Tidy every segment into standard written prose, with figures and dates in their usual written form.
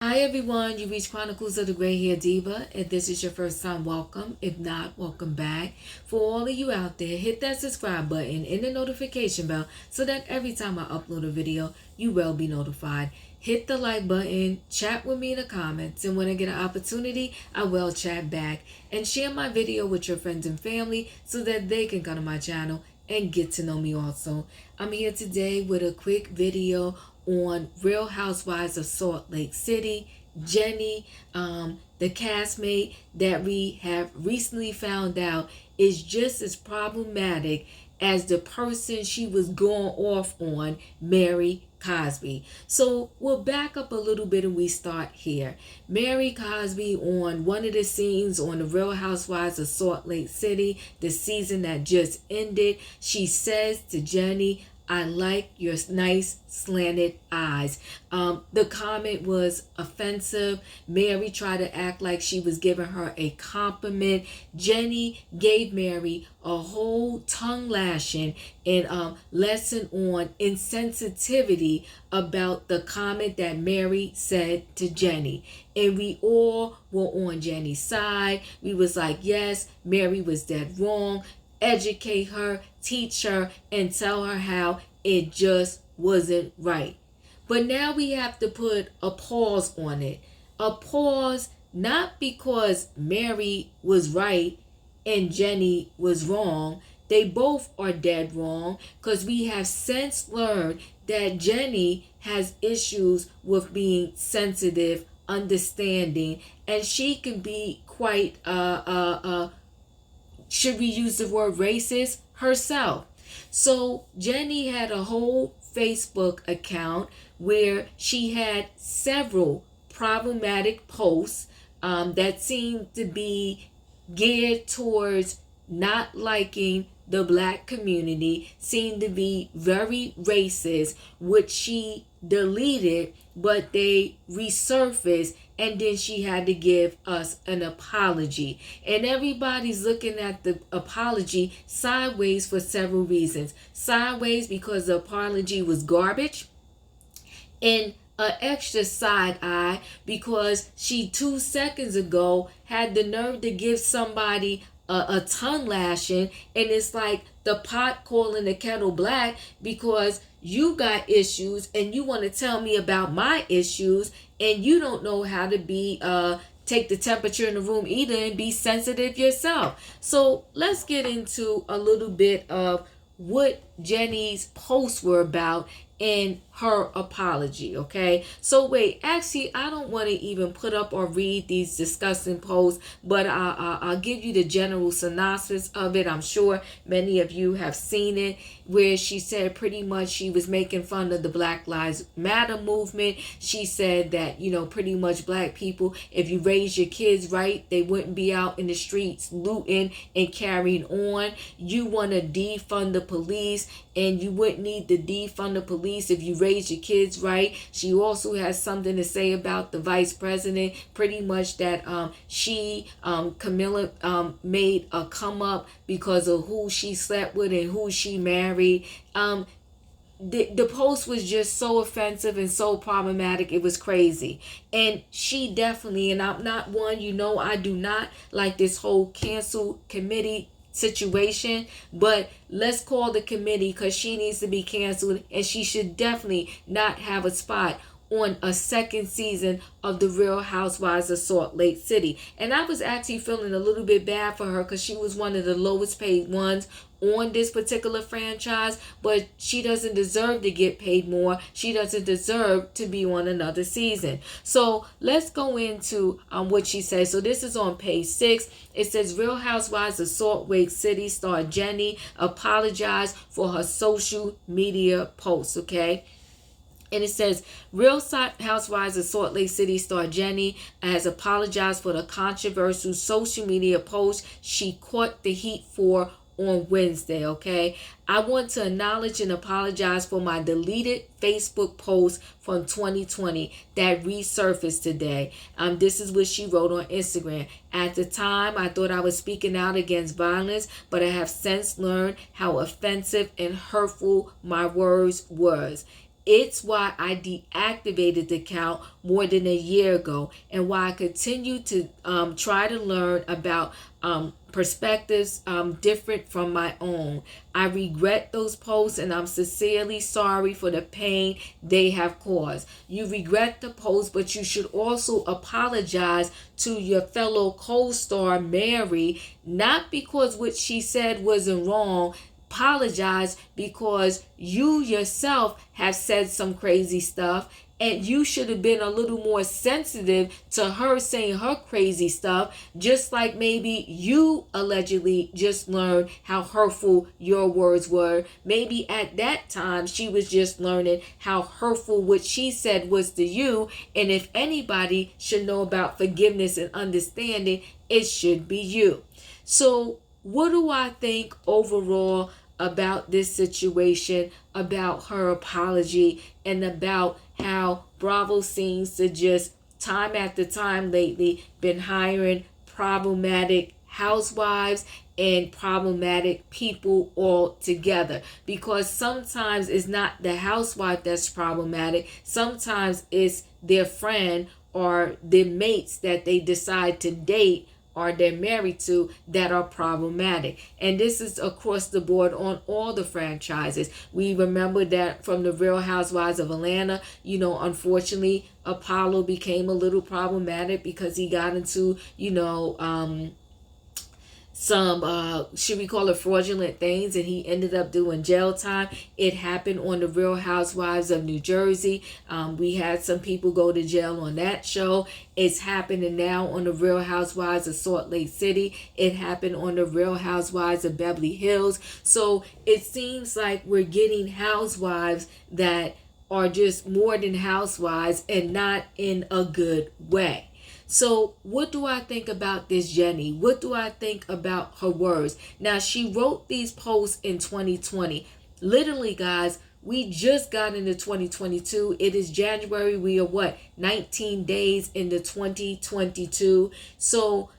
Hi everyone, you reached Chronicles of the Gray Hair Diva. If this is your first time, welcome. If not, welcome back. For all of you out there, hit that subscribe button and the notification bell so that every time I upload a video, you will be notified. Hit the like button, chat with me in the comments, and when I get an opportunity, I will chat back. And share my video with your friends and family so that they can come to my channel and get to know me also. I'm here today with a quick video on Real Housewives of Salt Lake City. Jennie, the castmate that we have recently found out is just as problematic as the person she was going off on, Mary Cosby. So we'll back up a little bit and we start here. Mary Cosby, on one of the scenes on the Real Housewives of Salt Lake City, the season that just ended, she says to Jennie, "I like your nice slanted eyes." The comment was offensive. Mary tried to act like she was giving her a compliment. Jennie gave Mary a whole tongue lashing and lesson on insensitivity about the comment that Mary said to Jennie. And we all were on Jennie's side. We was like, yes, Mary was dead wrong. Educate her, teach her, and tell her how it just wasn't right. But now we have to put a pause on it. A pause not because Mary was right and Jennie was wrong. They both are dead wrong because we have since learned that Jennie has issues with being sensitive, understanding, and she can be quite should we use the word racist, herself. So Jennie had a whole Facebook account where she had several problematic posts that seemed to be geared towards not liking the black community, seemed to be very racist, which she deleted, but they resurfaced, and then she had to give us an apology. And everybody's looking at the apology sideways for several reasons. Sideways because the apology was garbage, and an extra side eye because she 2 seconds ago had the nerve to give somebody a tongue lashing, and it's like the pot calling the kettle black because you got issues and you want to tell me about my issues, and you don't know how to be take the temperature in the room either and be sensitive yourself. So let's get into a little bit of what Jennie's posts were about in her apology, okay? So wait, actually, I don't want to even put up or read these disgusting posts, but I'll give you the general synopsis of it. I'm sure many of you have seen it, where she said pretty much she was making fun of the Black Lives Matter movement. She said that, pretty much black people, if you raise your kids right, they wouldn't be out in the streets looting and carrying on. You want to defund the police, and you wouldn't need to defund the police if you raise your kids right. She also has something to say about the vice president, pretty much that Camilla, made a come up because of who she slept with and who she married. The post was just so offensive and so problematic. It was crazy. And she definitely, and I'm not one, I do not like this whole cancel committee situation, but let's call the committee because she needs to be canceled, and she should definitely not have a spot on a second season of the Real Housewives of Salt Lake City. And I was actually feeling a little bit bad for her because she was one of the lowest paid ones on this particular franchise, but she doesn't deserve to get paid more. She doesn't deserve to be on another season. So let's go into what she says. So this is on page 6. It says Real Housewives of Salt Lake City star Jennie apologized for her social media posts, okay? And it says, Real Housewives of Salt Lake City star Jennie has apologized for the controversial social media post she caught the heat for on Wednesday, okay? I want to acknowledge and apologize for my deleted Facebook post from 2020 that resurfaced today. This is what she wrote on Instagram. At the time, I thought I was speaking out against violence, but I have since learned how offensive and hurtful my words was. It's why I deactivated the account more than a year ago, and why I continue to try to learn about perspectives different from my own. I regret those posts, and I'm sincerely sorry for the pain they have caused. You regret the post, but you should also apologize to your fellow co-star Mary, not because what she said wasn't wrong. Apologize because you yourself have said some crazy stuff, and you should have been a little more sensitive to her saying her crazy stuff, just like maybe you allegedly just learned how hurtful your words were. Maybe at that time she was just learning how hurtful what she said was to you, and if anybody should know about forgiveness and understanding, it should be you. So what do I think overall about this situation, about her apology, and about how Bravo seems to just time after time lately been hiring problematic housewives and problematic people all together? Because sometimes it's not the housewife that's problematic, sometimes it's their friend or their mates that they decide to date or they're married to that are problematic. And this is across the board on all the franchises. We remember that from the Real Housewives of Atlanta, unfortunately, Apollo became a little problematic because he got into, some should we call it fraudulent things, and he ended up doing jail time. It happened on the Real Housewives of New Jersey. We had some people go to jail on that show. It's happening now on the Real Housewives of Salt Lake City. It happened on the Real Housewives of Beverly Hills. So it seems like we're getting housewives that are just more than housewives, and not in a good way. So what do I think about this Jennie? What do I think about her words? Now, she wrote these posts in 2020. Literally, guys, we just got into 2022. It is January. We are 19 days into 2022. So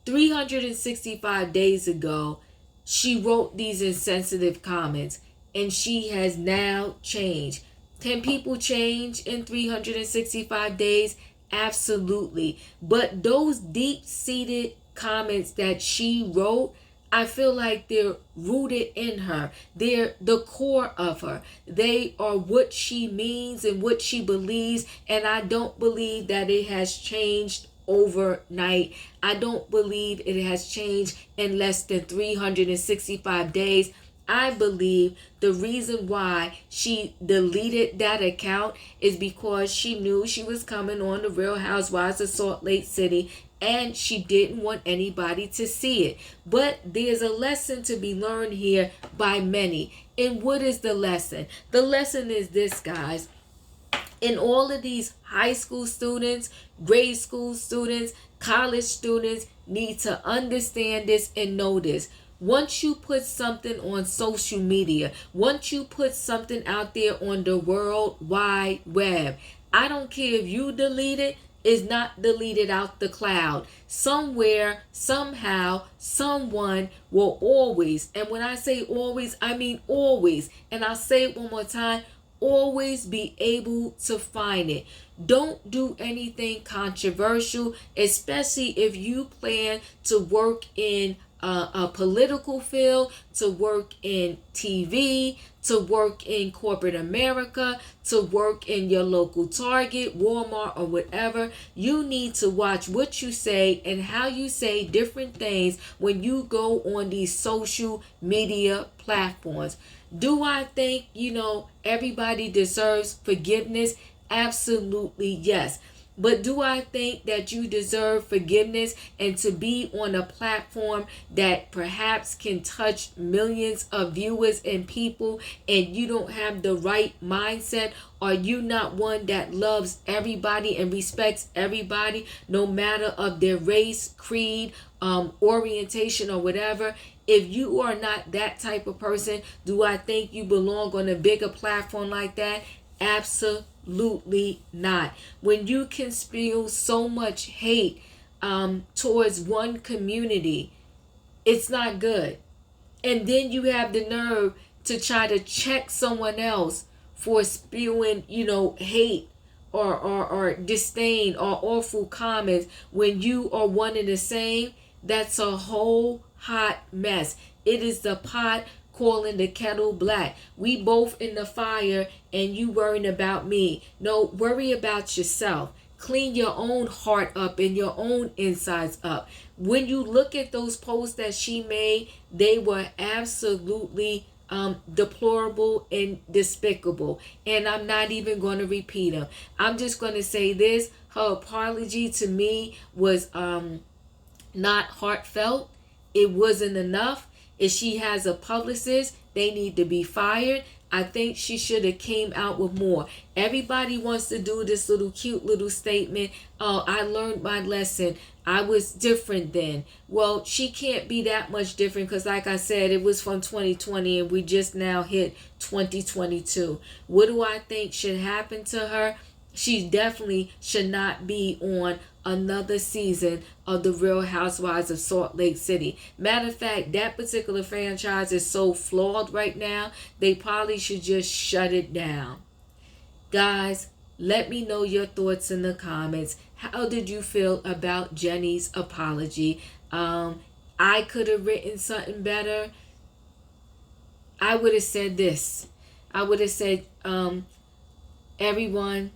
365 days ago, she wrote these insensitive comments, and she has now changed. Can people change in 365 days? Absolutely. But those deep-seated comments that she wrote, I feel like they're rooted in her. They're the core of her. They are what she means and what she believes. And I don't believe that it has changed overnight. I don't believe it has changed in less than 365 days. I believe the reason why she deleted that account is because she knew she was coming on the Real Housewives of Salt Lake City, and she didn't want anybody to see it. But there's a lesson to be learned here by many. And what is the lesson? The lesson is this, guys. In all of these high school students, grade school students, college students need to understand this and know this. Once you put something on social media, once you put something out there on the World Wide Web, I don't care if you delete it, it's not deleted out the cloud. Somewhere, somehow, someone will always, and when I say always, I mean always, and I'll say it one more time, always be able to find it. Don't do anything controversial, especially if you plan to work in a political field, to work in TV, to work in corporate America, to work in your local Target, Walmart, or whatever. You need to watch what you say and how you say different things when you go on these social media platforms. Do I think, everybody deserves forgiveness? Absolutely, yes. But do I think that you deserve forgiveness and to be on a platform that perhaps can touch millions of viewers and people, and you don't have the right mindset? Are you not one that loves everybody and respects everybody, no matter of their race, creed, orientation, or whatever? If you are not that type of person, do I think you belong on a bigger platform like that? Absolutely not. When you can spew so much hate towards one community, it's not good. And then you have the nerve to try to check someone else for spewing, hate or disdain or awful comments when you are one and the same, that's a whole hot mess. It is the pot calling the kettle black. We both in the fire and you worrying about me. No, worry about yourself. Clean your own heart up and your own insides up. When you look at those posts that she made, they were absolutely deplorable and despicable. And I'm not even going to repeat them. I'm just going to say this. Her apology to me was not heartfelt. It wasn't enough. If she has a publicist, they need to be fired. I think she should have came out with more. Everybody wants to do this little cute little statement. Oh, I learned my lesson. I was different then. Well, she can't be that much different because like I said, it was from 2020 and we just now hit 2022. What do I think should happen to her? She definitely should not be on another season of The Real Housewives of Salt Lake City. Matter of fact, that particular franchise is so flawed right now, they probably should just shut it down. Guys, let me know your thoughts in the comments. How did you feel about Jennie's apology? I could have written something better. I would have said this. I would have said, everyone,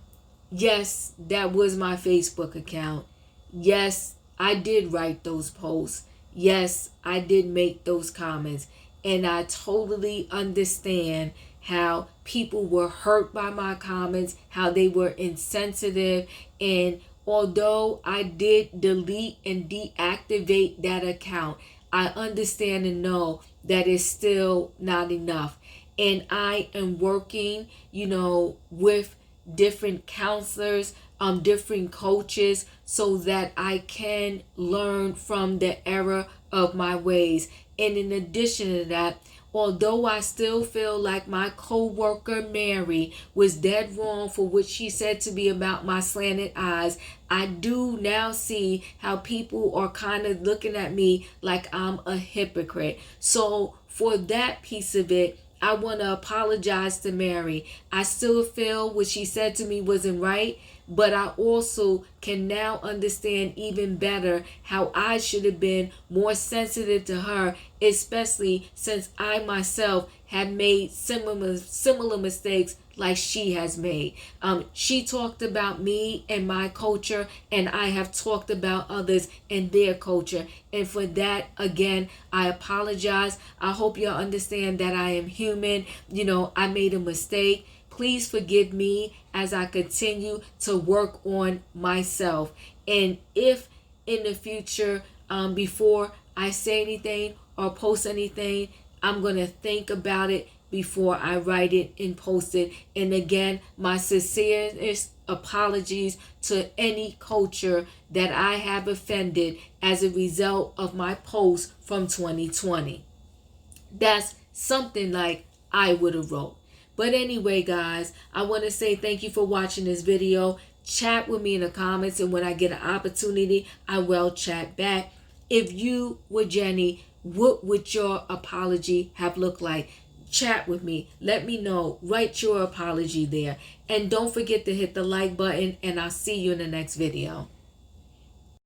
yes, that was my Facebook account. Yes, I did write those posts. Yes, I did make those comments. And I totally understand how people were hurt by my comments, how they were insensitive. And although I did delete and deactivate that account, I understand and know that it's still not enough. And I am working, with different counselors, different coaches, so that I can learn from the error of my ways. And in addition to that, although I still feel like my co-worker Mary was dead wrong for what she said to me about my slanted eyes, I do now see how people are kind of looking at me like I'm a hypocrite. So for that piece of it, I want to apologize to Mary. I still feel what she said to me wasn't right, but I also can now understand even better how I should have been more sensitive to her, especially since I myself had made similar mistakes like she has made. She talked about me and my culture, and I have talked about others and their culture. And for that, again, I apologize. I hope you understand that I am human. I made a mistake. Please forgive me as I continue to work on myself. And if in the future, before I say anything or post anything, I'm going to think about it before I write it and post it. And again, my sincerest apologies to any culture that I have offended as a result of my post from 2020. That's something like I would have wrote. But anyway, guys, I want to say thank you for watching this video. Chat with me in the comments, and when I get an opportunity, I will chat back. If you were Jennie, what would your apology have looked like? Chat with me. Let me know. Write your apology there. And don't forget to hit the like button, and I'll see you in the next video.